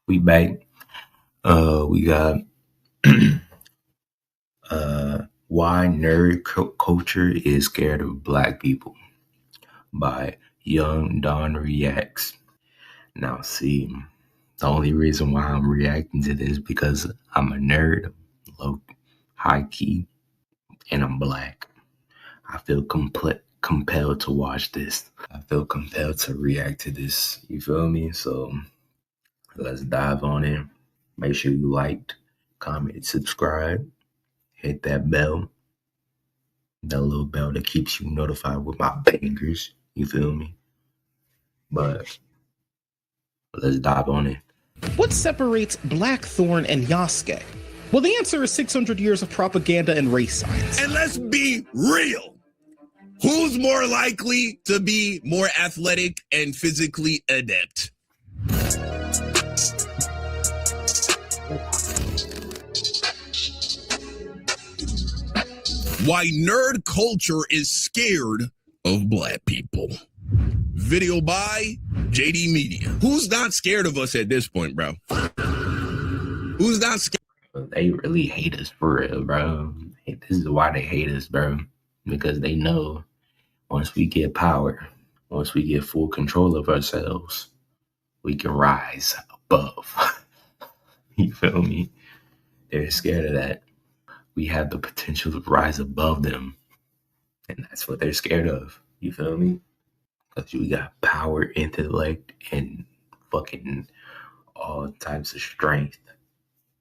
We back. We got Why Culture is Scared of Black People by Young Don Reacts. Now, see, the only reason why I'm reacting to this because I'm a nerd, low, high key, and I'm black. I feel compelled to watch this. I feel compelled to react to this. You feel me? So let's dive on in. Make sure you liked, comment, subscribe, hit that bell, that little bell that keeps you notified with my bangers. You feel me? But let's dive on in. What separates Blackthorn and Yasuke? Well, the answer is 600 years of propaganda and race science. And let's be real. Who's more likely to be more athletic and physically adept? Why nerd culture is scared of black people. Video by JD Media. Who's not scared of us at this point, bro? Who's not scared? They really hate us for real, bro. This is why they hate us, bro. Because they know once we get power, once we get full control of ourselves, we can rise above. You feel me? They're scared of that. We have the potential to rise above them. And that's what they're scared of. You feel me? Because we got power, intellect, and fucking all types of strength,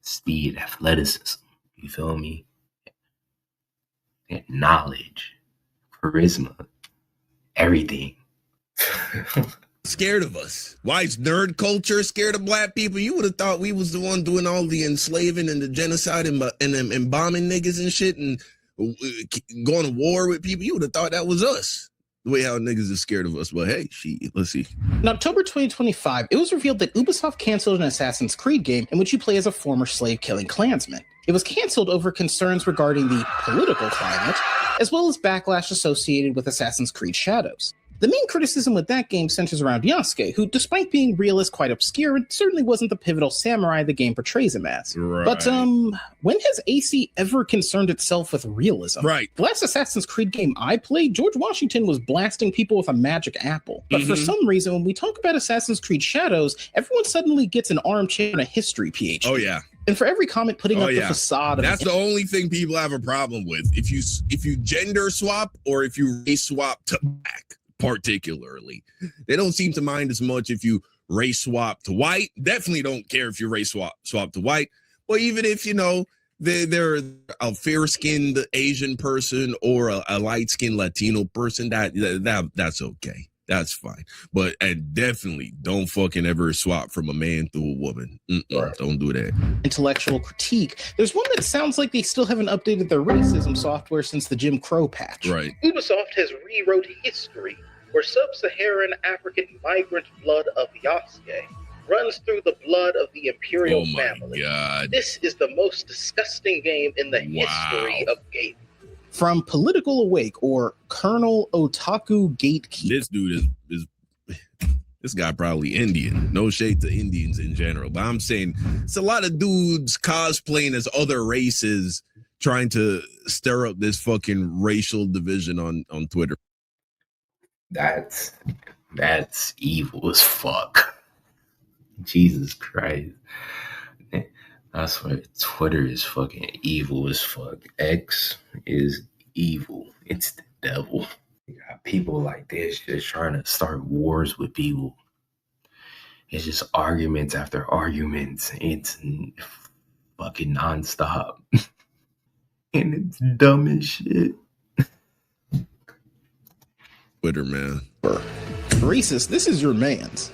speed, athleticism. You feel me? And knowledge, charisma, everything. Scared of us? Why is nerd culture scared of black people? You would have thought we was the one doing all the enslaving and the genocide and bombing niggas and shit and going to war with people. You would have thought that was us. The way how niggas is scared of us. But hey, let's see. In October 2025, it was revealed that Ubisoft canceled an Assassin's Creed game in which you play as a former slave-killing Klansman. It was canceled over concerns regarding the political climate, as well as backlash associated with Assassin's Creed Shadows. The main criticism with that game centers around Yasuke, who, despite being real, is quite obscure and certainly wasn't the pivotal samurai the game portrays him as. Right. But when has AC ever concerned itself with realism? Right. The last Assassin's Creed game I played, George Washington was blasting people with a magic apple. But for some reason, when we talk about Assassin's Creed Shadows, everyone suddenly gets an armchair and a history PhD. Oh, yeah. And for every comment putting up the facade of that's the only thing people have a problem with. If you gender swap or if you race swap to black, particularly, they don't seem to mind as much if you race swap to white. Definitely don't care if you race swap to white. But even if they're a fair-skinned Asian person or a light-skinned Latino person, that's okay. That's fine. But and definitely don't fucking ever swap from a man to a woman. Right. Don't do that. Intellectual critique. There's one that sounds like they still haven't updated their racism software since the Jim Crow patch. Right. Ubisoft has rewrote history, where sub-Saharan African migrant blood of Yasuke runs through the blood of the Imperial family. God. This is the most disgusting game in the history of gaming. From Political Awake or Colonel Otaku Gatekeeper. This dude is this guy probably Indian. No shade to Indians in general, but I'm saying it's a lot of dudes cosplaying as other races trying to stir up this fucking racial division on Twitter. That's evil as fuck. Jesus Christ. I swear, Twitter is fucking evil as fuck. X is evil. It's the devil. You got people like this just trying to start wars with people. It's just arguments after arguments. It's fucking nonstop. And it's dumb as shit. Twitter, man. Racist, this is your man's.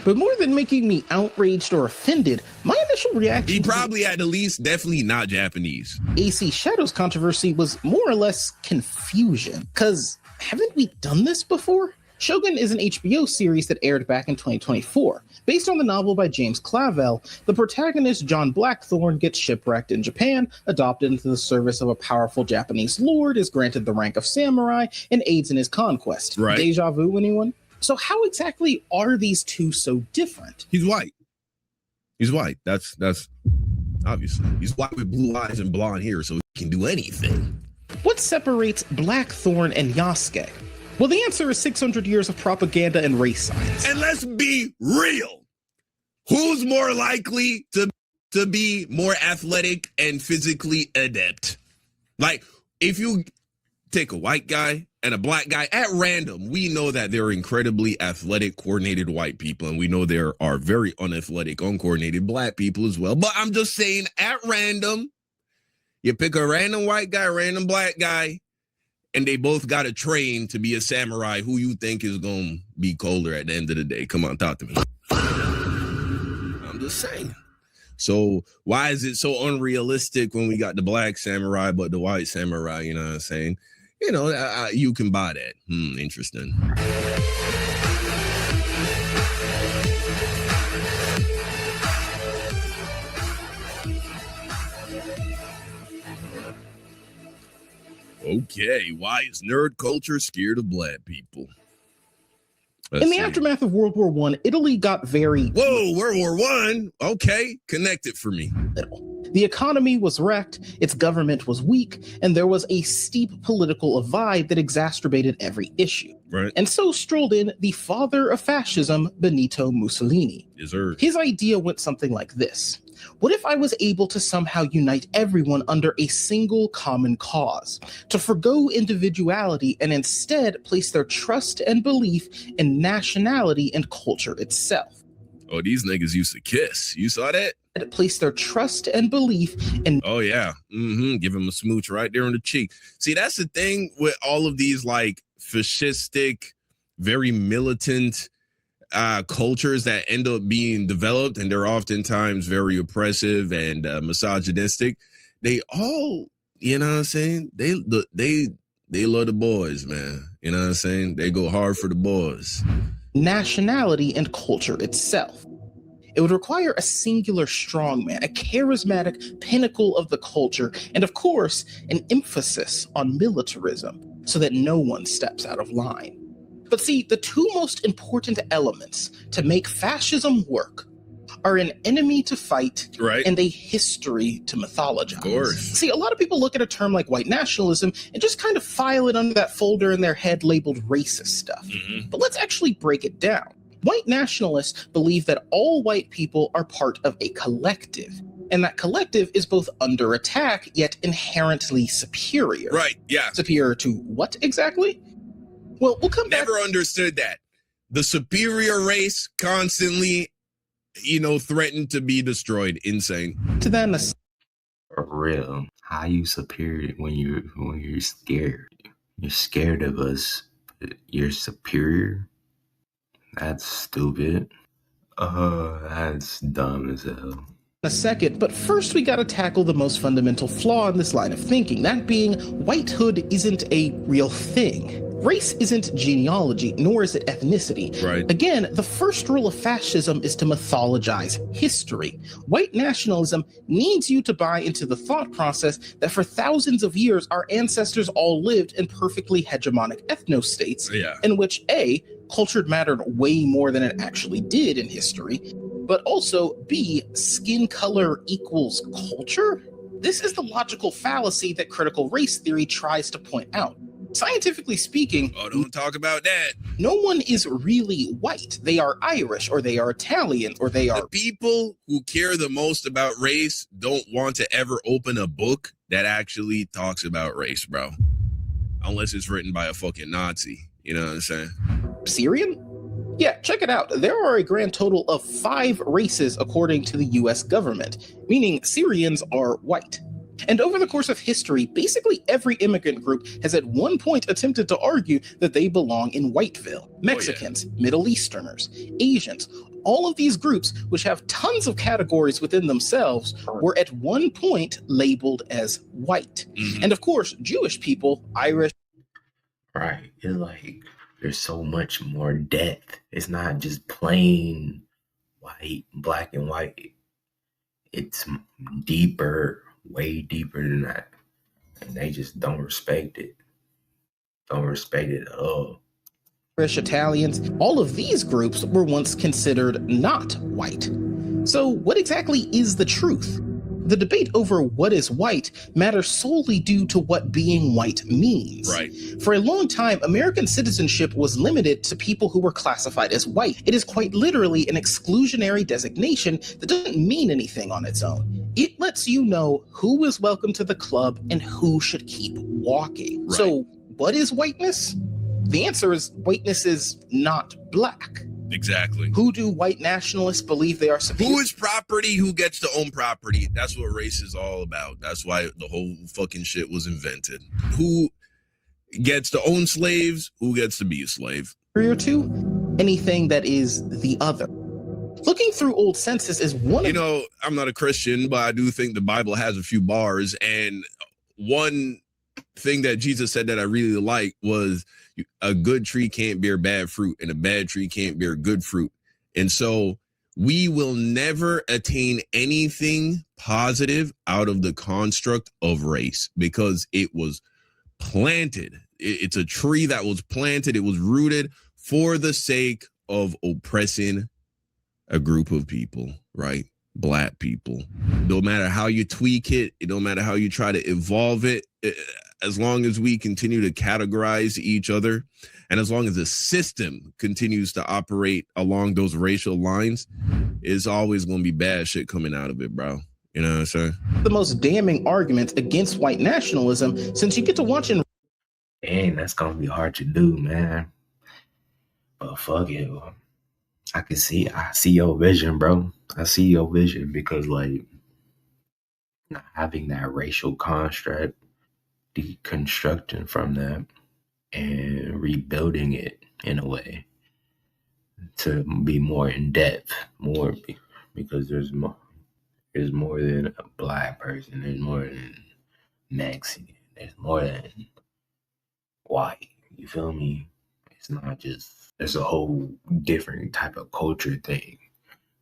But more than making me outraged or offended, my initial reaction... He probably at least definitely not Japanese. AC Shadows controversy was more or less confusion. Because haven't we done this before? Shogun is an HBO series that aired back in 2024. Based on the novel by James Clavell, the protagonist John Blackthorn gets shipwrecked in Japan, adopted into the service of a powerful Japanese lord, is granted the rank of samurai, and aids in his conquest. Right. Deja vu, anyone? So how exactly are these two so different? He's white. He's white. That's obviously. He's white with blue eyes and blonde hair, so he can do anything. What separates Blackthorn and Yasuke? Well, the answer is 600 years of propaganda and race science. And let's be real. Who's more likely to be more athletic and physically adept? Like, if you take a white guy and a black guy at random, we know that they're incredibly athletic, coordinated white people, and we know there are very unathletic, uncoordinated black people as well. But I'm just saying, at random, you pick a random white guy, random black guy, and they both got to train to be a samurai. Who you think is going to be colder at the end of the day? Come on, talk to me. I'm just saying. So why is it so unrealistic when we got the black samurai, but the white samurai, you know what I'm saying? You know, you can buy that. Interesting. Okay, why is nerd culture scared of black people? In the aftermath of World War I, Italy got very... Whoa, World War I? Okay, connect it for me. little. The economy was wrecked, its government was weak, and there was a steep political divide that exacerbated every issue. Right. And so strolled in the father of fascism, Benito Mussolini. Deserved. His idea went something like this. What if I was able to somehow unite everyone under a single common cause, to forgo individuality and instead place their trust and belief in nationality and culture itself? Oh, these niggas used to kiss. You saw that? Place their trust and belief in... Oh, yeah. Give him a smooch right there on the cheek. See, that's the thing with all of these, like, fascistic, very militant cultures that end up being developed, and they're oftentimes very oppressive and misogynistic. They all, you know what I'm saying? They love the boys, man. You know what I'm saying? They go hard for the boys. Nationality and culture itself. It would require a singular strongman, a charismatic pinnacle of the culture, and of course, an emphasis on militarism so that no one steps out of line. But see, the two most important elements to make fascism work are an enemy to fight, right, and a history to mythologize. Of course. See, a lot of people look at a term like white nationalism and just kind of file it under that folder in their head labeled racist stuff. But let's actually break it down. White nationalists believe that all white people are part of a collective, and that collective is both under attack yet inherently superior. Right, yeah. Superior to what exactly? Well, we'll come back. Never understood that. The superior race constantly, you know, threatened to be destroyed. Insane. To them, For real. How you superior when you're scared? You're scared of us, but you're superior? That's stupid. That's dumb as hell. a second, but first we gotta tackle the most fundamental flaw in this line of thinking, that being whitehood isn't a real thing. Race isn't genealogy, nor is it ethnicity. Right. Again, the first rule of fascism is to mythologize history. White nationalism needs you to buy into the thought process that for thousands of years, our ancestors all lived in perfectly hegemonic ethno-states, in which A, culture mattered way more than it actually did in history, but also B, skin color equals culture? This is the logical fallacy that critical race theory tries to point out. Scientifically speaking, don't talk about that. No one is really white. They are Irish, or they are Italian, or they are... The people who care the most about race don't want to ever open a book that actually talks about race, bro. Unless it's written by a fucking Nazi. You know what I'm saying? Syrian? Yeah, check it out. There are a grand total of 5 races according to the US government, meaning Syrians are white. And over the course of history, basically every immigrant group has at one point attempted to argue that they belong in Whiteville. Mexicans, Middle Easterners, Asians, all of these groups, which have tons of categories within themselves, were at one point labeled as white. And of course, Jewish people, Irish. Right. It's like there's so much more depth. It's not just plain white, black and white. It's deeper. Way deeper than that, and they just don't respect it. Don't respect it at all. Irish, Italians, all of these groups were once considered not white. So, what exactly is the truth? The debate over what is white matters solely due to what being white means. Right. For a long time, American citizenship was limited to people who were classified as white. It is quite literally an exclusionary designation that doesn't mean anything on its own. It lets you know who is welcome to the club and who should keep walking. Right. So, what is whiteness? The answer is whiteness is not black. Exactly. Who do white nationalists believe they are supposed to? Who is property? Who gets to own property? That's what race is all about. That's why the whole fucking shit was invented. Who gets to own slaves? Who gets to be a slave? Superior to anything that is the other. Looking through old census is one of... You know, I'm not a Christian, but I do think the Bible has a few bars. And one thing that Jesus said that I really like was a good tree can't bear bad fruit and a bad tree can't bear good fruit. And so we will never attain anything positive out of the construct of race because it was planted. It's a tree that was planted. It was rooted for the sake of oppressing a group of people, right? Black people. No matter how you tweak it, it don't matter how you try to evolve it, as long as we continue to categorize each other and as long as the system continues to operate along those racial lines, it's always going to be bad shit coming out of it, bro. You know what I'm saying? The most damning arguments against white nationalism, since you get to watch and... And that's going to be hard to do, man. But fuck it. I see your vision, bro. I see your vision because, like, not having that racial construct, deconstructing from that, and rebuilding it in a way to be more in depth, more because there's more than a black person. There's more than Mexican. There's more than white. You feel me? It's not just. There's a whole different type of culture thing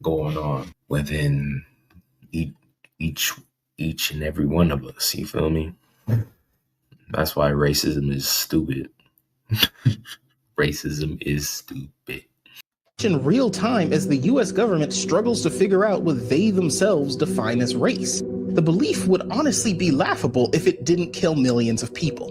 going on within each and every one of us. You feel me? That's why racism is stupid. Racism is stupid. In real time as the US government struggles to figure out what they themselves define as race. The belief would honestly be laughable if it didn't kill millions of people.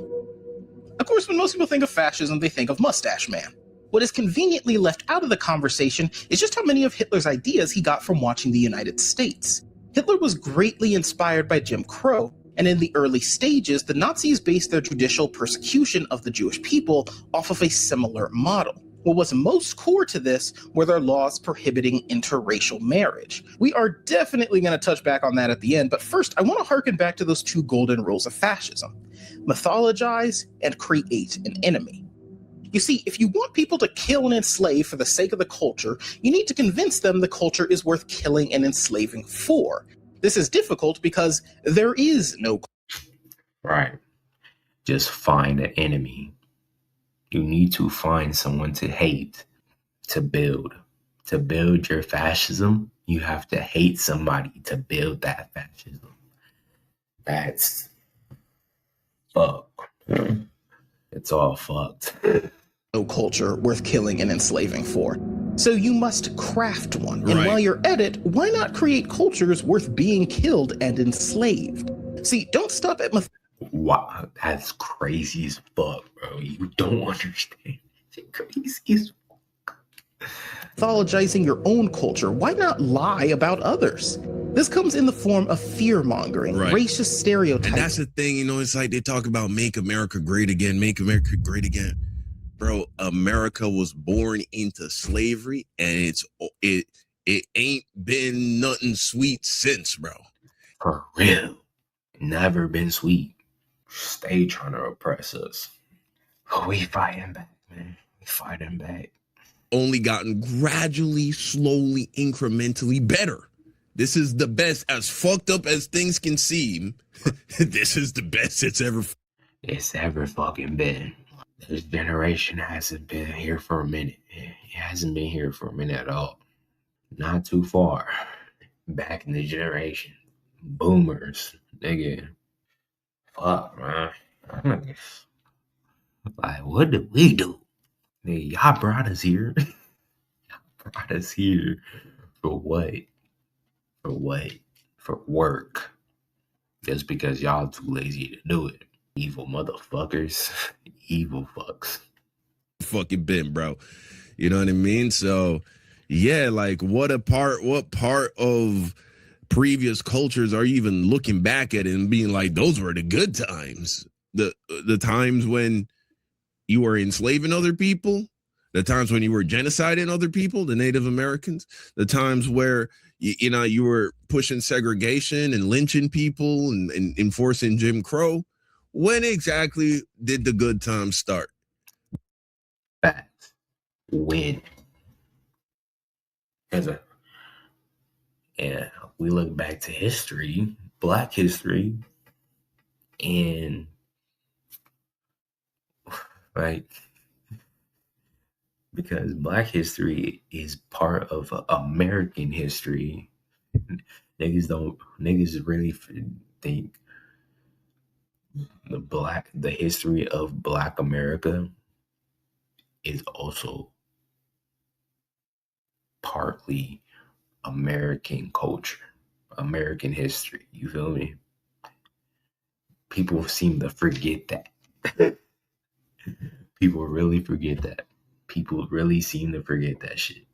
Of course, when most people think of fascism, they think of Mustache Man. What is conveniently left out of the conversation is just how many of Hitler's ideas he got from watching the United States. Hitler was greatly inspired by Jim Crow, and in the early stages, the Nazis based their judicial persecution of the Jewish people off of a similar model. What was most core to this were their laws prohibiting interracial marriage. We are definitely going to touch back on that at the end, but first I want to harken back to those two golden rules of fascism: mythologize and create an enemy. You see, if you want people to kill and enslave for the sake of the culture, you need to convince them the culture is worth killing and enslaving for. This is difficult because there is no... Right. Just find an enemy. You need to find someone to hate, to build. To build your fascism, you have to hate somebody to build that fascism. That's fuck. It's all fucked. No culture worth killing and enslaving for. So you must craft one. And Right. while you're at it, why not create cultures worth being killed and enslaved? See, don't stop at Wow, that's crazy as fuck, bro. You don't understand. It's crazy as fuck. mythologizing your own culture. Why not lie about others? This comes in the form of fear-mongering, Right. racist stereotypes. And that's the thing, you know, it's like they talk about make America great again, make America great again. Bro, America was born into slavery and it ain't been nothing sweet since, bro. For real. Never been sweet. Stay trying to oppress us. But we fighting back, man. We fighting back. Only gotten gradually, slowly, incrementally better. This is the best, as fucked up as things can seem. This is the best it's ever fucking been. This generation hasn't been here for a minute. It hasn't been here for a minute at all. Not too far back in the generation. Boomers, nigga. Fuck, man. Like, what did we do? Nigga, y'all brought us here. Y'all brought us here for what? For what? For work. Just because y'all too lazy to do it. Evil motherfuckers. Evil fucks. Fucking been, bro. You know what I mean? So yeah, like what part of previous cultures are you even looking back at it and being like, those were the good times? The times when you were enslaving other people, the times when you were genociding other people, the Native Americans, the times where you were pushing segregation and lynching people and enforcing Jim Crow. When exactly did the good times start? Facts. When? And we look back to history, Black history, and like, because Black history is part of American history. Niggas really think the history of Black America is also partly American culture, American history. You feel me? People seem to forget that. People really forget that. People really seem to forget that shit.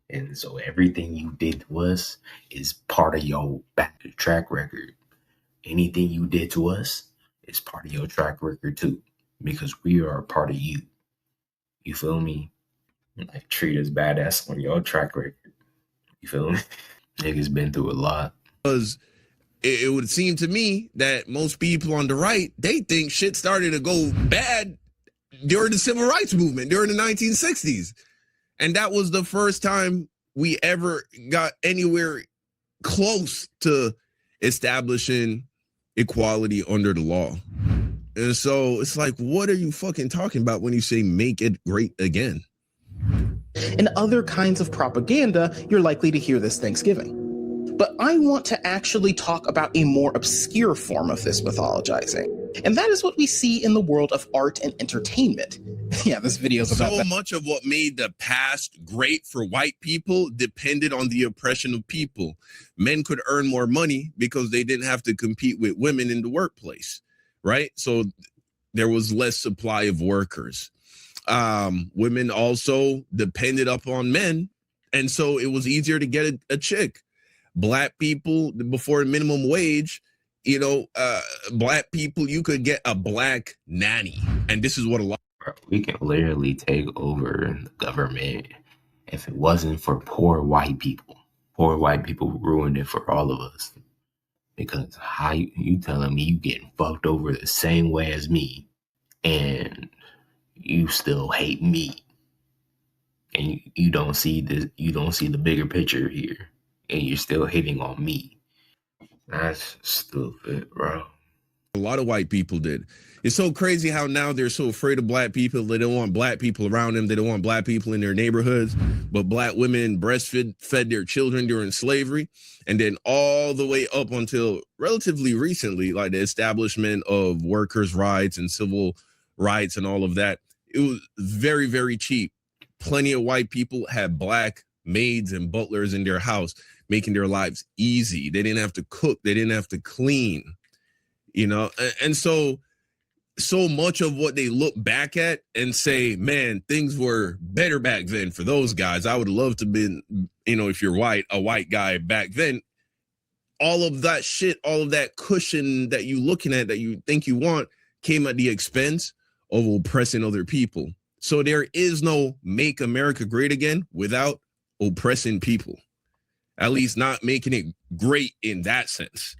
And so everything you did to us is part of your back track record. Anything you did to us is part of your track record too, because we are a part of you. You feel me? Like, treat us badass on your track record. You feel me? Niggas been through a lot. Because it would seem to me that most people on the right, they think shit started to go bad during the civil rights movement, during the 1960s. And that was the first time we ever got anywhere close to establishing equality under the law. And so it's like, what are you fucking talking about when you say make it great again? In other kinds of propaganda, you're likely to hear this Thanksgiving. But I want to actually talk about a more obscure form of this mythologizing. And that is what we see in the world of art and entertainment. Yeah, this video is about so that. Much of what made the past great for white people depended on the oppression of people. Men could earn more money because they didn't have to compete with women in the workplace, right? So there was less supply of workers. Women also depended upon men, and so it was easier to get a chick. Black people, before minimum wage, Black people, you could get a black nanny. And this is what a lot. We can literally take over the government if it wasn't for poor white people. Poor white people ruined it for all of us. Because how you telling me you getting fucked over the same way as me, and you still hate me, and you don't see the bigger picture here, and you're still hating on me. That's stupid, bro. A lot of white people did. It's so crazy how now they're so afraid of Black people. They don't want Black people around them. They don't want Black people in their neighborhoods. But Black women fed their children during slavery. And then all the way up until relatively recently, like the establishment of workers' rights and civil rights and all of that, it was very, very cheap. Plenty of white people had Black maids and butlers in their house, making their lives easy. They didn't have to cook. They didn't have to clean. And so much of what they look back at and say, man, things were better back then for those guys. I would love to been, if you're white, a white guy back then. All of that shit, all of that cushion that you looking at that you think you want came at the expense of oppressing other people. So there is no make America great again without oppressing people, at least not making it great in that sense.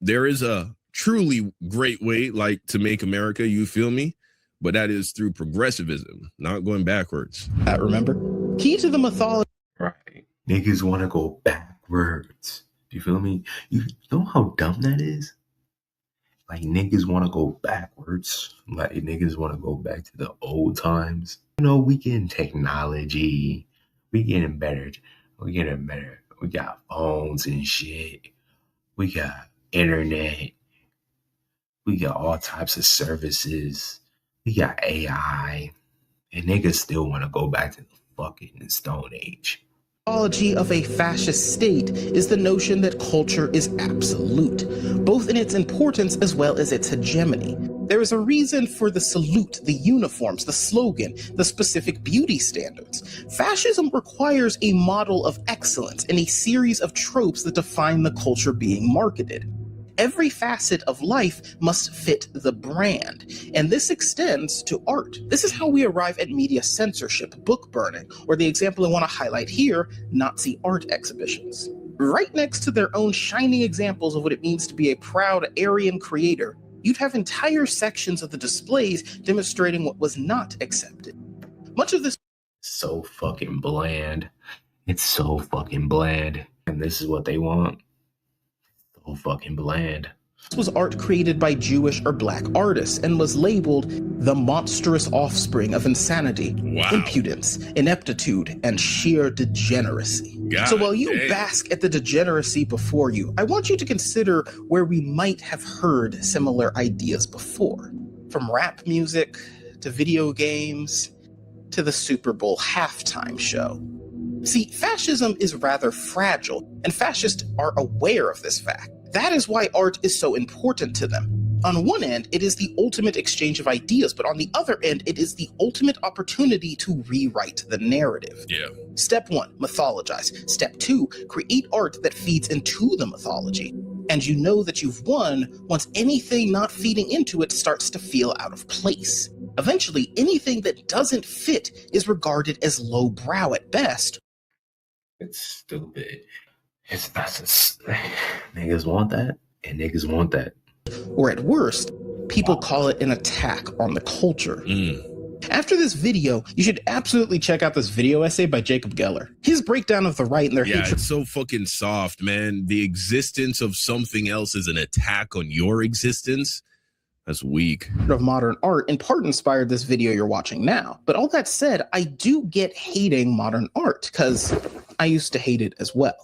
There is a truly great way, like, to make America, you feel me? But that is through progressivism, not going backwards. Remember? Key to the mythology. Right. Niggas want to go backwards. You feel me? You know how dumb that is? Like, niggas want to go backwards. Like, niggas want to go back to the old times. We getting technology. We getting better. We got phones and shit. We got internet. We got all types of services. We got AI. And niggas still want to go back to the fucking Stone Age. ideology of a fascist state is the notion that culture is absolute, both in its importance as well as its hegemony. There is a reason for the salute, the uniforms, the slogan, the specific beauty standards. Fascism requires a model of excellence and a series of tropes that define the culture being marketed. Every facet of life must fit the brand, and this extends to art. This is how we arrive at media censorship, book burning, or the example I want to highlight here, Nazi art exhibitions. Right next to their own shining examples of what it means to be a proud Aryan creator, you'd have entire sections of the displays demonstrating what was not accepted. Much of this So fucking bland. It's so fucking bland. And this is what they want. So fucking bland. was art created by Jewish or Black artists and was labeled the monstrous offspring of insanity, Wow. impudence, ineptitude, and sheer degeneracy. God So while you damn. bask at the degeneracy before you, I want you to consider where we might have heard similar ideas before. From rap music, to video games, to the Super Bowl halftime show. See, fascism is rather fragile, and fascists are aware of this fact. That is why art is so important to them. On one end, it is the ultimate exchange of ideas, but on the other end, it is the ultimate opportunity to rewrite the narrative. Yeah. Step 1, mythologize. Step 2, create art that feeds into the mythology. And you know that you've won once anything not feeding into it starts to feel out of place. Eventually, anything that doesn't fit is regarded as lowbrow at best. It's stupid. It's not just niggas want that, and niggas want that. Or at worst, people call it an attack on the culture. After this video, you should absolutely check out this video essay by Jacob Geller. His breakdown of the right and their Yeah, hatred it's so fucking soft, man. The existence of something else is an attack on your existence. That's weak. of modern art in part inspired this video you're watching now. But all that said, I do get hating modern art, because I used to hate it as well.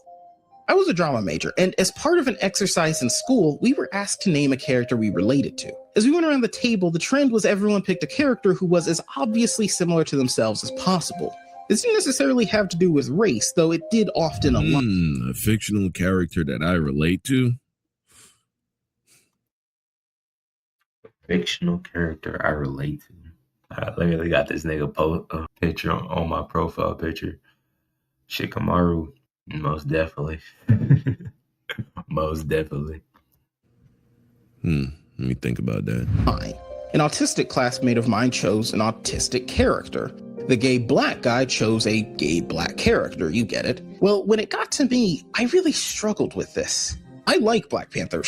I was a drama major, and as part of an exercise in school, we were asked to name a character we related to. As we went around the table, the trend was everyone picked a character who was as obviously similar to themselves as possible. This didn't necessarily have to do with race, though it did often align. A fictional character that I relate to. Fictional character I relate to. I literally got this nigga picture on my profile picture. Shikamaru, most definitely. Most definitely. Let me think about that. An autistic classmate of mine chose an autistic character. The gay black guy chose a gay black character, you get it. Well, when it got to me, I really struggled with this. I like Black Panther,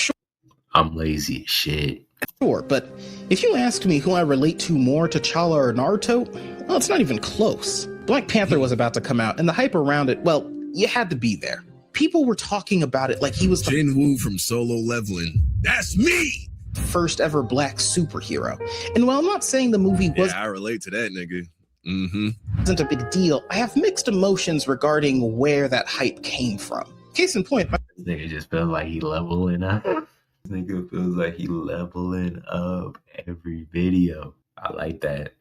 I'm lazy as shit. sure, but if you ask me who I relate to more, T'Challa or Naruto, well, it's not even close. Black Panther was about to come out, and the hype around it, well, you had to be there. People were talking about it like he was the Jin Woo from Solo Leveling. That's me! first ever black superhero. And while I'm not saying the movie Yeah, I relate to that nigga. wasn't a big deal, I have mixed emotions regarding where that hype came from. Case in point, This nigga just feels like he leveling up. This nigga feels like he leveling up every video. I like that.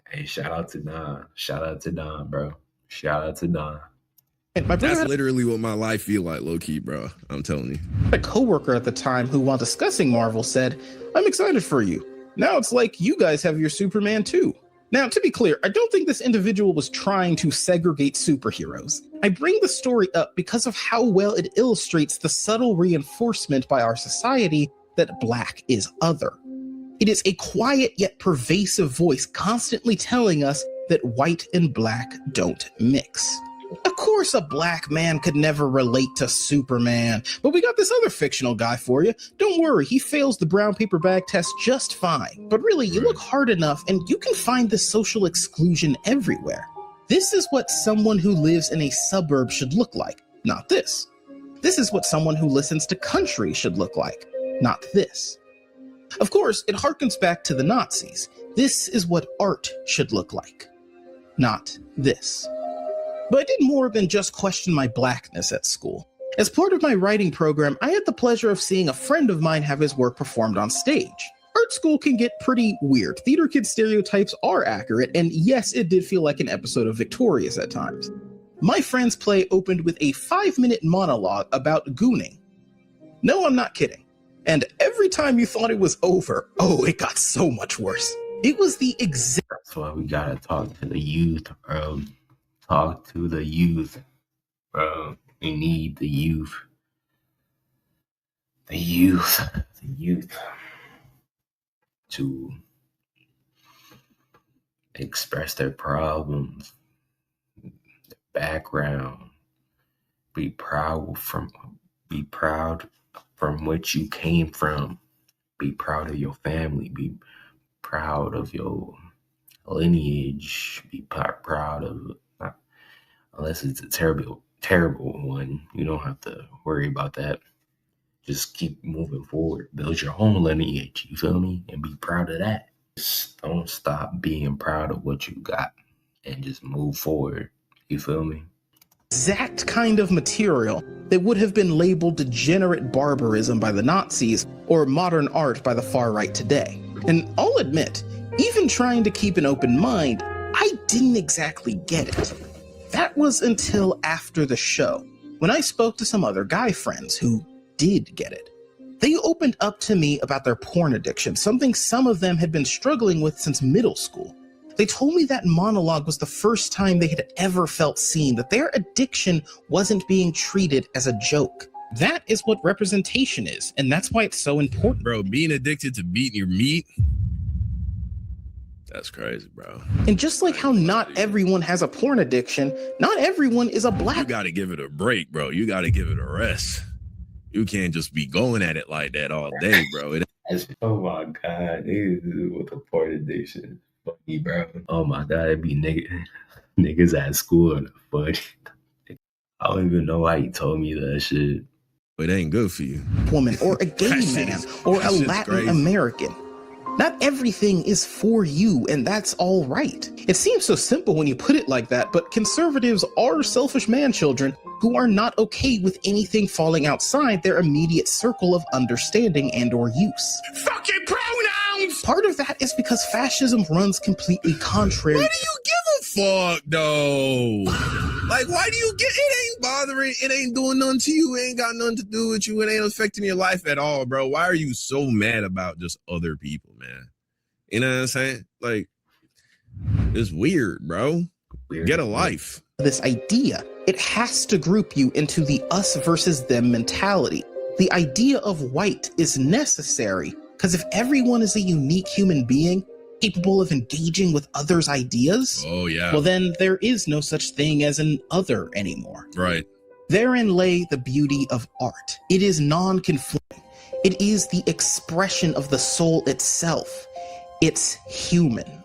Hey, shout out to Don. Shout out to Don, bro. Shout out to Don. my brother That's had literally what my life feel like, low key, bro. I'm telling you. a coworker at the time who, while discussing Marvel, said, "I'm excited for you. Now it's like you guys have your Superman too." Now, to be clear, I don't think this individual was trying to segregate superheroes. I bring the story up because of how well it illustrates the subtle reinforcement by our society that black is other. It is a quiet yet pervasive voice constantly telling us that white and black don't mix. Of course, a black man could never relate to Superman, but we got this other fictional guy for you. Don't worry, he fails the brown paper bag test just fine. But really, you look hard enough and you can find this social exclusion everywhere. This is what someone who lives in a suburb should look like, not this. This is what someone who listens to country should look like, not this. Of course, it harkens back to the Nazis. This is what art should look like, not this. But I did more than just question my blackness at school. As part of my writing program, I had the pleasure of seeing a friend of mine have his work performed on stage. Art school can get pretty weird. Theater kid stereotypes are accurate, and yes, it did feel like an episode of Victorious at times. My Friend's Play opened with a 5-minute monologue about gooning. No, I'm not kidding. And every time you thought it was over, oh, it got so much worse. It was the exact... That's why we gotta talk to the youth, bro. Talk to the youth, bro. We need the youth. The youth to express their problems, their background. Be proud from which you came from. Be proud of your family. Be proud of your lineage. Be proud of, unless it's a terrible one, you don't have to worry about that. Just keep moving forward. Build your own lineage, you feel me? And be proud of that. Just don't stop being proud of what you got and just move forward. You feel me? Exact kind of material that would have been labeled degenerate barbarism by the Nazis or modern art by the far right today. And I'll admit, even trying to keep an open mind, I didn't exactly get it. That was until after the show, when I spoke to some other guy friends who did get it. They opened up to me about their porn addiction, something some of them had been struggling with since middle school. They told me that monologue was the first time they had ever felt seen, that their addiction wasn't being treated as a joke. That is what representation is, and that's why it's so important. Bro, being addicted to beating your meat, that's crazy, bro. And just like how not everyone has a porn addiction, not everyone is a black... You gotta give it a break, bro. You gotta give it a rest. You can't just be going at it like that all day, bro. Oh my God, niggas with the porn addiction. Funny, bro. Oh my God, it'd be niggas at school and funny. I don't even know why he told me that shit. It ain't good for you. Woman or a gay man or a Latin American. Not everything is for you, and that's all right. It seems so simple when you put it like that, but conservatives are selfish man-children who are not okay with anything falling outside their immediate circle of understanding and or use. Fucking pronouns! Part of that is because fascism runs completely contrary. Why do you give a fuck, though? Like, why do you it ain't bothering, it ain't doing nothing to you, it ain't got nothing to do with you, it ain't affecting your life at all, bro. Why are you so mad about just other people, man? You know what I'm saying? Like, it's weird, bro. Weird. Get a life. This idea, it has to group you into the us versus them mentality. The idea of white is necessary because if everyone is a unique human being, capable of engaging with others' ideas, oh yeah, well then there is no such thing as an other anymore. Right. Therein lay the beauty of art. It is non-conforming. It is the expression of the soul itself. It's human.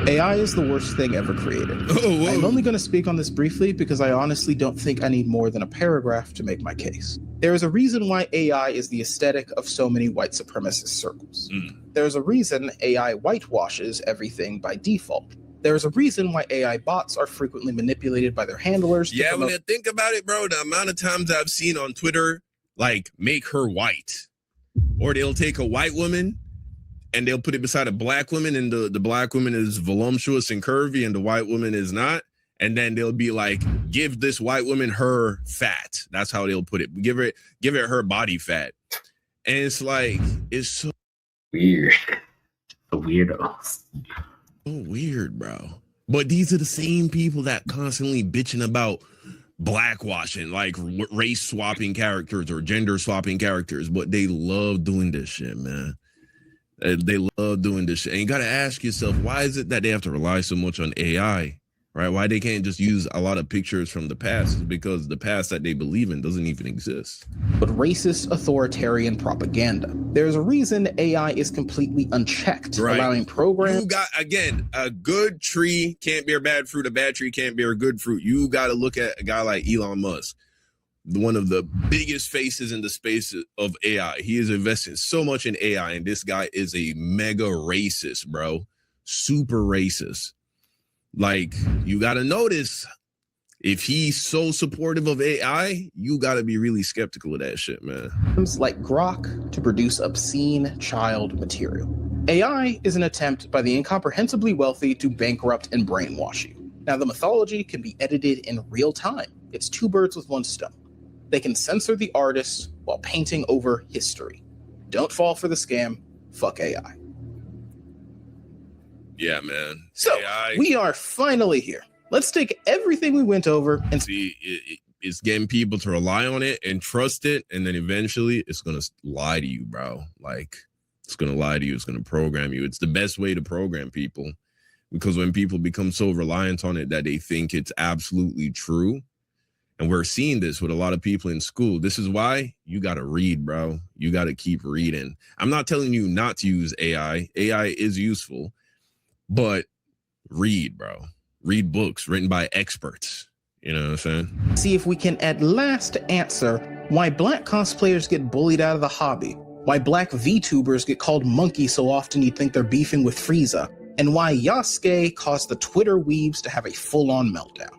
AI is the worst thing ever created. Oh, I'm only going to speak on this briefly because I honestly don't think I need more than a paragraph to make my case. There is a reason why AI is the aesthetic of so many white supremacist circles. There's a reason AI whitewashes everything by default. There's a reason why AI bots are frequently manipulated by their handlers. Yeah, when you think about it, bro, the amount of times I've seen on Twitter, like, make her white. Or they'll take a white woman and they'll put it beside a black woman, and the black woman is voluptuous and curvy and the white woman is not. And then they'll be like, give this white woman her fat. That's how they'll put it. Give it her body fat. And it's like, it's so weird. The weirdos. So weird, bro. But these are the same people that constantly bitching about blackwashing, like race swapping characters or gender swapping characters. But they love doing this shit, man. They love doing this shit. And you got to ask yourself, why is it that they have to rely so much on AI, right? Why they can't just use a lot of pictures from the past? Is because the past that they believe in doesn't even exist. But racist authoritarian propaganda. There's a reason AI is completely unchecked, right. Allowing programs. You got, again, a good tree can't bear bad fruit. A bad tree can't bear good fruit. You got to look at a guy like Elon Musk, one of the biggest faces in the space of AI. He is investing so much in AI, and this guy is a mega racist, bro. Super racist. Like, you got to notice, if he's so supportive of AI, you got to be really skeptical of that shit, man. Like Grok to produce obscene child material. AI is an attempt by the incomprehensibly wealthy to bankrupt and brainwash you. Now, the mythology can be edited in real time. It's two birds with one stone. They can censor the artist while painting over history. Don't fall for the scam. Fuck AI. Yeah, man. So, AI, we are finally here. Let's take everything we went over and see, it's getting people to rely on it and trust it, and then eventually it's going to lie to you, bro. Like, it's going to lie to you. It's going to program you. It's the best way to program people, because when people become so reliant on it that they think it's absolutely true, and we're seeing this with a lot of people in school. This is why you got to read, bro. You got to keep reading. I'm not telling you not to use AI. AI is useful, but read, bro. Read books written by experts. You know what I'm saying? see if we can at last answer why Black cosplayers get bullied out of the hobby, why Black VTubers get called monkeys so often you'd think they're beefing with Frieza, and why Yasuke caused the Twitter weebs to have a full-on meltdown.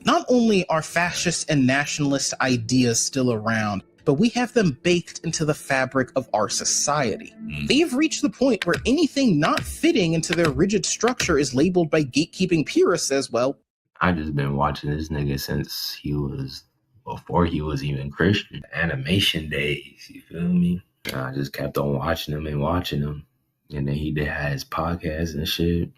Not only are fascist and nationalist ideas still around, but we have them baked into the fabric of our society. They have reached the point where anything not fitting into their rigid structure is labeled by gatekeeping purists as, well, I just been watching this nigga since before he was even Christian. Animation days, you feel me? I just kept on watching him. And then he had his podcast and shit.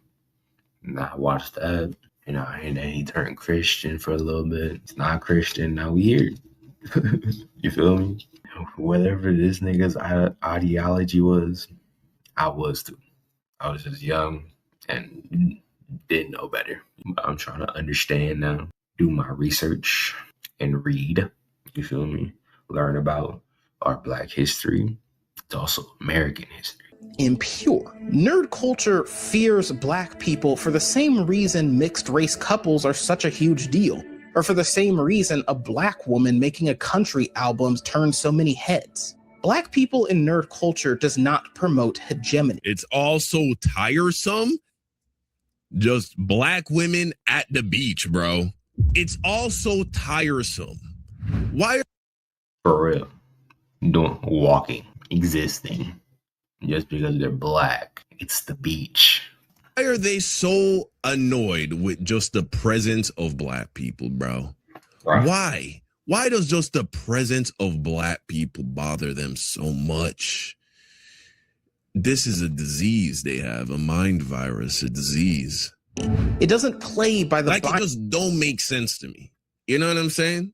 And I watched that. And then he turned Christian for a little bit. It's not Christian, now we here. You feel me? Whatever this nigga's ideology was, I was too. I was just young and didn't know better. I'm trying to understand now, do my research and read. You feel me? Learn about our Black history. It's also American history. Impure. Nerd culture fears Black people for the same reason mixed race couples are such a huge deal, or for the same reason a Black woman making a country album turns so many heads. Black people in nerd culture does not promote hegemony. It's also tiresome. Just Black women at the beach, bro. It's also tiresome. Why? For real. Walking, existing. Just because they're Black. It's the beach. Why are they so annoyed with just the presence of Black people, bro? Right. Why? Why does just the presence of Black people bother them so much? This is a disease they have, a mind virus, a disease. It doesn't play by the Like, it just don't make sense to me. You know what I'm saying?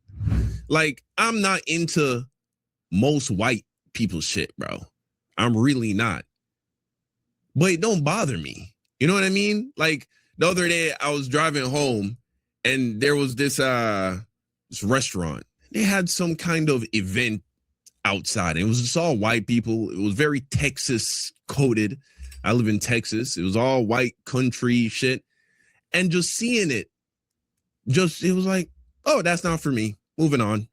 Like, I'm not into most white people shit, bro. I'm really not. But it don't bother me. You know what I mean? Like, the other day I was driving home and there was this restaurant. They had some kind of event outside. It was just all white people. It was very Texas coded. I live in Texas. It was all white country shit. And just seeing it, it was like, oh, that's not for me. Moving on.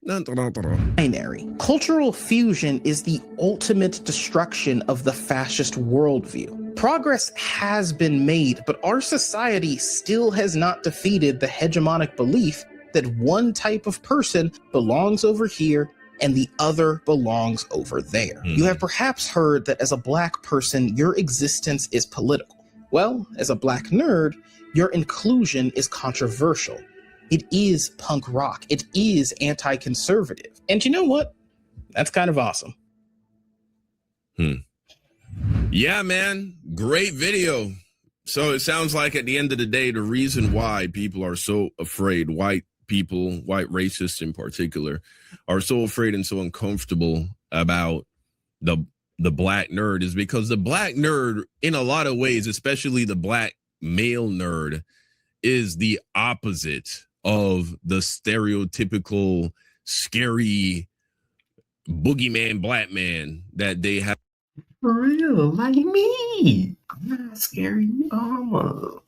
Binary. Cultural fusion is the ultimate destruction of the fascist worldview. Progress has been made, but our society still has not defeated the hegemonic belief that one type of person belongs over here and the other belongs over there. You have perhaps heard that as a Black person, your existence is political. Well, as a Black nerd, your inclusion is controversial. It is punk rock. It is anti-conservative. And you know what? That's kind of awesome. Yeah, man. Great video. So it sounds like at the end of the day, the reason why people are so afraid, white people, white racists in particular, are so afraid and so uncomfortable about the Black nerd is because the Black nerd, in a lot of ways, especially the Black male nerd, is the opposite of the stereotypical scary boogeyman Black man that they have. For real, like me. I'm not scary. I'm a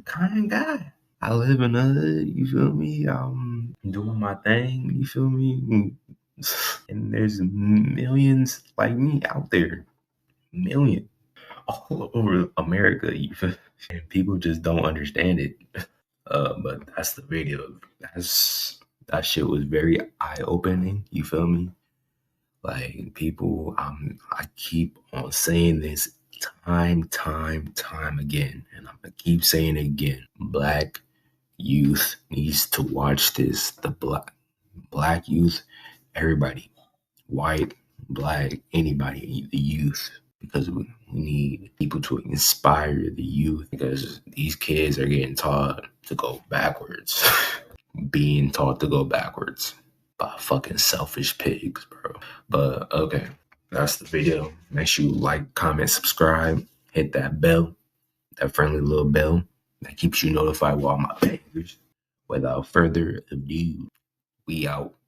kind guy. I live in a hood, you feel me? I'm doing my thing, you feel me? And there's millions like me out there. Million. All over America, you feel me? And people just don't understand it. But that's the video. That shit was very eye-opening, you feel me? Like, people, I keep on saying this, time again, and I'm gonna keep saying it again. Black youth needs to watch this. The black youth, everybody, white, black, anybody, the youth, because we need people to inspire the youth, because these kids are getting taught to go backwards, being taught to go backwards by fucking selfish pigs, bro. But okay, that's the video. Make sure you like, comment, subscribe, hit that bell, that friendly little bell that keeps you notified with all my bangers. Without further ado, we out.